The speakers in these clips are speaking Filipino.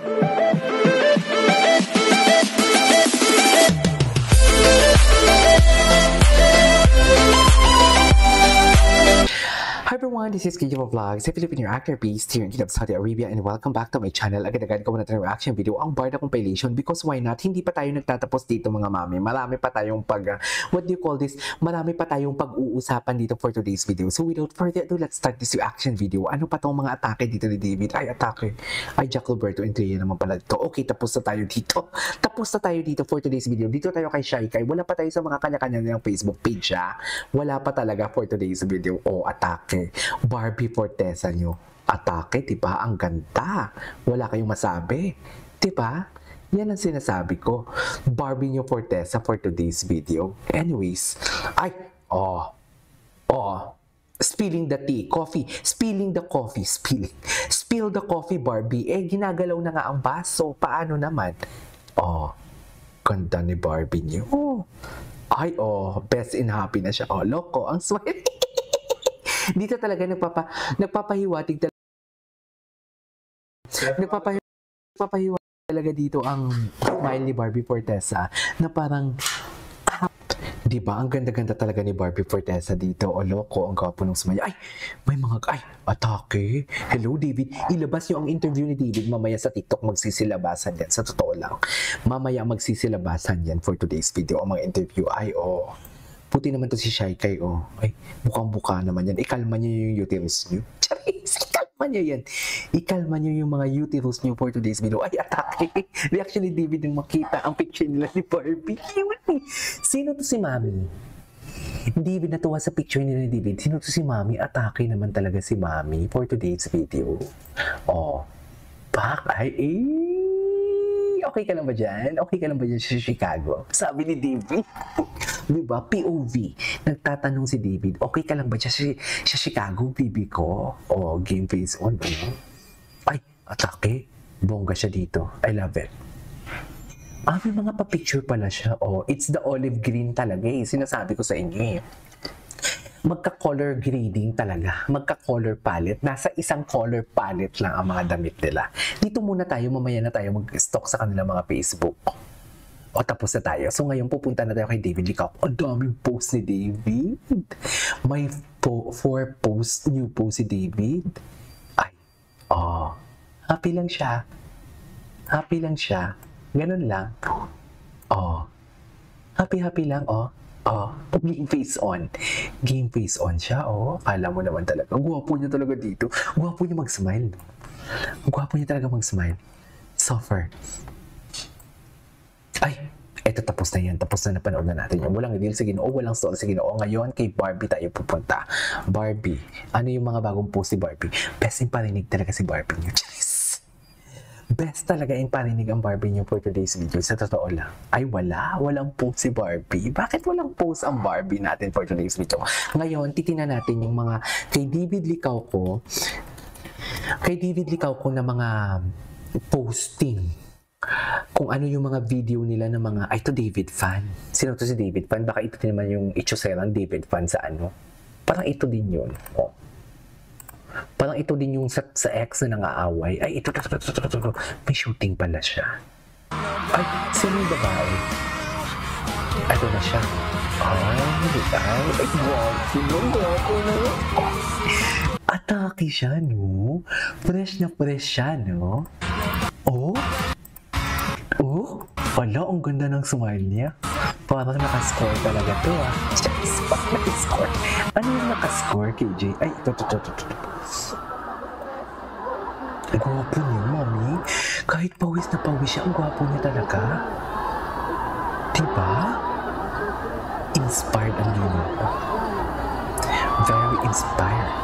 Hi everyone, this is KJ Vlogs, a Filipino actor based here in Kingdom, Saudi Arabia, and welcome back to my channel. Agad-agad ko na tayo reaction video ang Barda Compilation because why not? Hindi pa tayo nagtatapos dito mga mami. Marami pa tayong marami pa tayong pag-uusapan dito for today's video. So without further ado, let's start this reaction video. Ano pa tong mga atake dito ni David? Ay, atake. Ay, Jack Roberto Entrilla naman pala dito. Okay, tapos na tayo dito. Tapos na tayo dito for today's video. Dito tayo kay Shy Kai. Wala pa tayo sa mga kanya-kanya nilang Facebook page, ha? Wala pa talaga for today's video. Oh, atake. Barbie Forteza nyo. Atake, diba? Ang ganda. Wala kayong masabi. Diba? Yan ang sinasabi ko. Barbie nyo Forteza for today's video. Anyways. Ay! Spilling the tea. Coffee. Spilling the coffee. Spill the coffee, Barbie. Eh, ginagalaw na nga ang baso. Paano naman? Ganda ni Barbie nyo. Ay, best in happy na siya. Loko. Ang swerte. Dito talaga nagpapahiwatig talaga dito ang smile ni Barbie Forteza na parang di ba ang ganda-ganda talaga ni Barbie Forteza dito. Loko, ang gwapo ng smile. Ay, may mga atake. Hello David, ilabas niyo ang interview ni David mamaya sa TikTok. Magsisilabasan yan, sa totoo lang. Mamaya magsisilabasan yan for today's video ang mga interview. Ay, puti naman to si Shy Kai, Ay, bukang-buka naman yan. Ikalma niyo yung uterus niyo. Charis, ikalma niyo yan. Ikalma niyo yung mga uterus niyo for today's video. Ay, atake. Reaction ni David nung makita ang picture nila ni Barbie. Sino to si Mami? David natuwa sa picture nila ni David. Sino to si Mami? Atake naman talaga si Mami for today's video. Okay ka lang ba dyan? Okay ka lang ba dyan sa Chicago? Sabi ni David. Diba? POV. Nagtatanong si David, okay ka lang ba dyan sa Chicago, baby ko? Game face on. Ay, atake. Bongga siya dito. I love it. May mga pa-picture pala siya. It's the olive green talaga eh. Sinasabi ko sa inyo eh. Magka-color grading talaga. Magka-color palette. Nasa isang color palette lang ang mga damit nila. Dito muna tayo, mamaya na tayo mag-stalk sa kanilang mga Facebook. Tapos na tayo. So ngayon pupunta na tayo kay David Licauco. Ang daming post ni David. May 4 posts, new post si David. Ay, happy lang siya. Happy lang siya. Ganun lang. Happy lang, game face on. Game face on siya, Akala mo naman talaga. Ang gwapo niya talaga dito. Gwapo niya mag-smile. Gwapo niya talaga mag-smile. Suffer. Ay, eto tapos na yan. Tapos na napanood na natin yan. Walang reveal sa Ginoo, walang stall sa Ginoo. Ngayon, kay Barbie tayo pupunta. Barbie. Ano yung mga bagong post si Barbie? Best in parinig talaga si Barbie niyo. Best talaga in parinig ang Barbie niyo for today's video. Sa totoo lang. Ay, walang post si Barbie. Bakit walang post ang Barbie natin for today's video? Ngayon, titingnan natin yung mga kay David Licauco na mga posting. Kung ano yung mga video nila ng mga, to David fan. Sino to si David fan? Baka ito naman yung itsuserang David fan sa ano. Parang ito din yun. Parang ito din yung sa ex na nangaaway. Ay, ito. May shooting pala siya. Ay, sino yung babae? Ito na siya. Ay, gwapo na. Atake siya, no? Fresh na fresh siya, no? Wala, ang ganda ng smile niya. Parang nakascore talaga to, Nakascore. Ano yung nakascore, KJ? Ay, ito. Ang gwapo niya, Mami. Kahit pawis na pawis siya, ang gwapo niya talaga. Diba? Inspired ang Ginoo. Very inspired.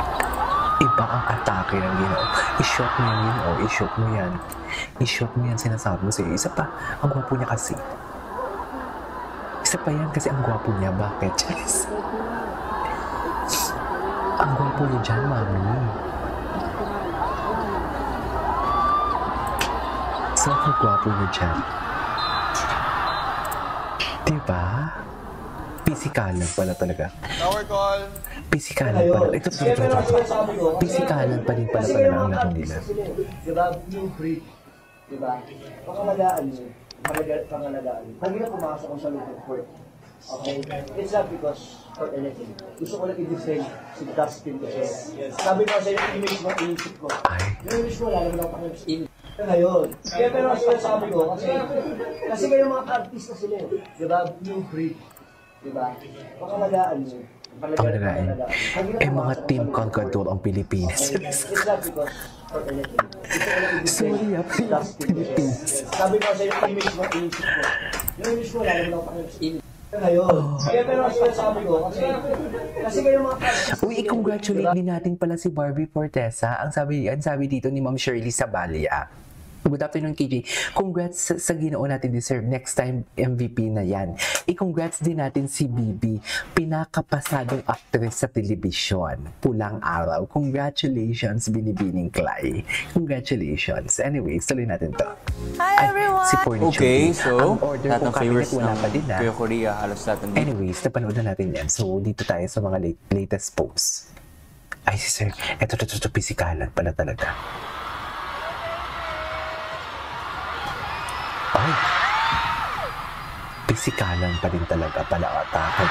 Iba ang atake ng Ginoo. I-shot mo yan, Ginoo. I-shot mo yan. I-shot mo yan, sinasabi mo sa'yo. Isa pa, ang gwapo niya kasi. Isa pa yan kasi ang gwapo niya. Bakit? Charis. Ang gwapo niya dyan, Mami. Sobrang gwapo niya dyan. Diba? Pisikalan pala talaga. Tower call. Pisikalan pala. Ito. Pisikalan pa rin pala ang laro nila. Diba? Pangalagaan mo. Pangalagaan mo. Pag na pumasok ko sa local court, okay? It's not because for anything. Gusto ko lang i-defend si Dustin kasi. Sabi ko sa yung image mo, inisip ko. Yung image mo, lalo mo lang pang-image. Ngayon. Kaya pero sabi ko, kasi kayo mga artista sila eh. Diba? New breed. Diba? Pangalagaan mo. Pangalagaan. Mga team Concador ang Pilipinas. It's not because for anything. Sorry, Pilipinas. Sabi ko sa yung image mo, inisip ko. Yung image mo, lalo mo lang pang-image. Ngayon. Kaya pero sabi ko, kasi kayo mga uy, i-congratulate din natin pala si Barbie Fortesa. Ang sabi dito ni Ma'am Shirley Sabalia. Good afternoon, KJ. Congrats sa ginoo natin deserve. Next time, MVP na yan. I-congrats din natin si Bibi. Pinakapasadong actress sa telebisyon. Pulang araw. Congratulations, Binibining Clay. Congratulations. Anyways, tuloy natin to. Hi, everyone! Si Furniture. Okay, so, ang order lahat ng kong favors cabinet, wala pa din na. Kuya Korea, halos lahat ng Anyways, napanood na natin yan. So, dito tayo sa mga latest posts. Ay, si Sir, eto, pisikalan pala talaga. Ay, pisikalan pa din talaga pala atake.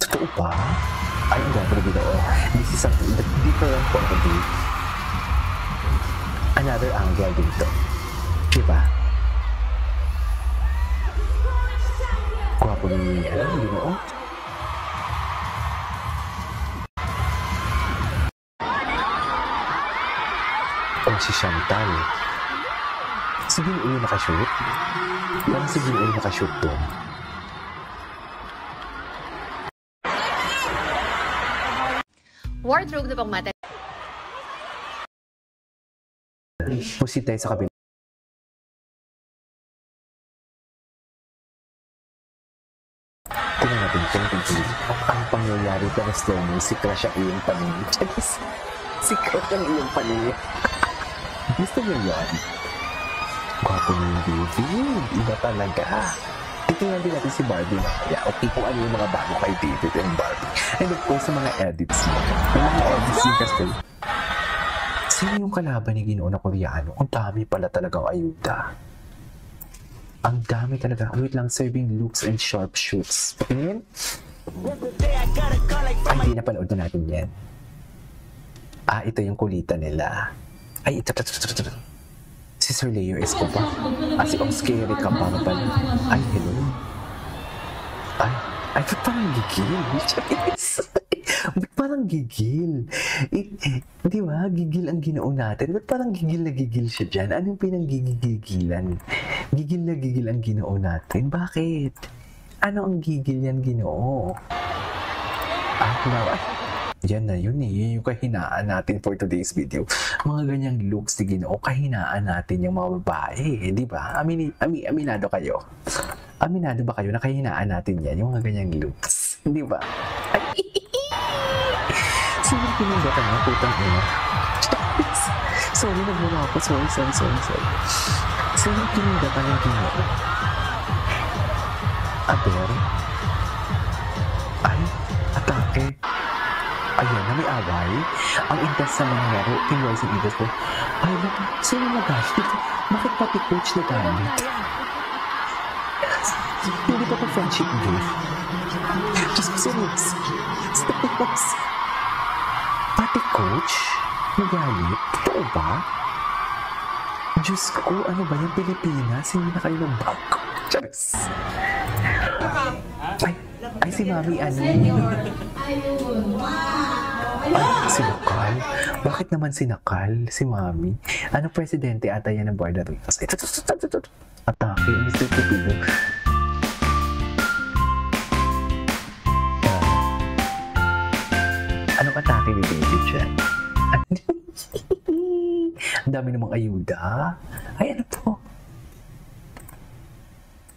Totoo ba? Ay, ang ganda na dito. This is a different point of view. Another angle dito. Diba? Gwapo ni Ginoo. O si Chantal. Si Ginoo yung nakashoot? Parang si Ginoo yung nakashoot doon. Wardrobe na pang mata. Pusit tayo sa kabila. Tingnan natin kung ang pangyayari pa na slow mo, si Crush ang iyong paningin. Si Crush ang iyong paningin. Gusto mo yun? Gwapo ni David. Iba talaga. Titingnan din natin si Barbie mamaya. Okay, kung ano yung mga bago kay David and Barbie. And of course, sa mga edits mo. May mga edits din kasi. Sino yung kalaban ni Ginoo na Koreano? Ang dami pala talagang ayuda. Ang dami talaga. Wait lang, serving looks and sharp shoots. Patingin? Ay, di napanood na natin yan. Ah, ito yung kulitan nila. Ay, ito. Si Sir Leo Escobar. Si scary ka pa pala. Ay, hello. Ay, ba't parang gigil? Ba't parang gigil? Di ba? Gigil ang Ginoo natin. Ba't parang gigil na gigil siya dyan? Anong pinanggigigilan? Gigil na gigil ang Ginoo natin. Bakit? Ano ang gigil yan, Ginoo? Yan na yun eh. Yun yung kahinaan natin for today's video. Mga ganyang looks ni Ginoo, kahinaan natin yung mga babae. Di ba? Aminado kayo. Aminado ba kayo na kahinaan natin yan? Yung mga ganyang looks. Di ba? Ay, sino pinagdatan nga? Putang ina. Sorry, nagmula ako. Sorry. Sino pinagdatan ng Ginoo? Aber? Ay, atake. Ayan na may away. Ang intense sa mga laro, Team Rising Eagles ko. Ay, sino nagalit? Bakit pati coach nagalit? Hindi ba ito friendship game? Just serious. Serious. Pati coach nagalit? Totoo ba? Diyos ko, ano ba yung Pilipinas? Hindi na kayo ng bangko. Charis. Ay, si Mami, ano? Ay, sinakal? Bakit naman sinakal si Mami? Ano presidente ata yan ng Border Ricos? Ito. Atake, Mr. Cupido. Anong atake ni David dyan? Ang dami namang ayuda. Ay, ano to?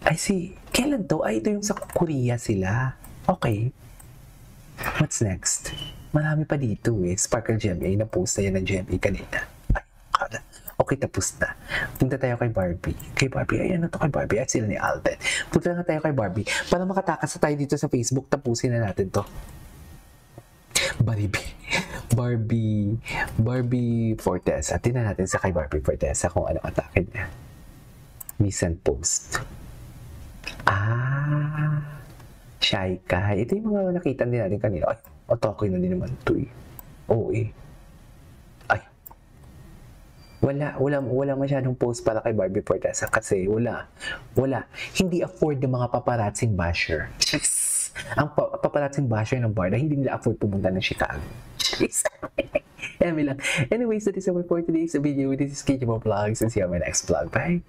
Ay, kailan to? Ay, ito yung sa Korea sila. Okay. What's next? Marami pa dito eh. Sparkle GMA. Na-post na yan ng GMA kanina. Ay, kala. Okay, tapos na. Punta tayo kay Barbie. Kay Barbie, ay ano to kay Barbie? At sila ni Alden. Punta na tayo kay Barbie. Para makatakas na tayo dito sa Facebook, tapusin na natin to. Barbie. Barbie Fortesa. Tingnan natin sa kay Barbie Fortesa kung ano atake niya. Recent post. Shy ka. Ito yung mga nakita din natin kanina. Ay, atake na din naman ito eh. Oo eh. Ay. Wala masyadong post para kay Barbie Fortesa kasi wala. Hindi afford ng mga paparazzing basher. Jeez. Ang paparazzing basher ng Barda, hindi nila afford pumunta ng Chicago. Jeez. Anyways, that is all for today's video. This is KJ Vlogs and see you on my next vlog. Bye!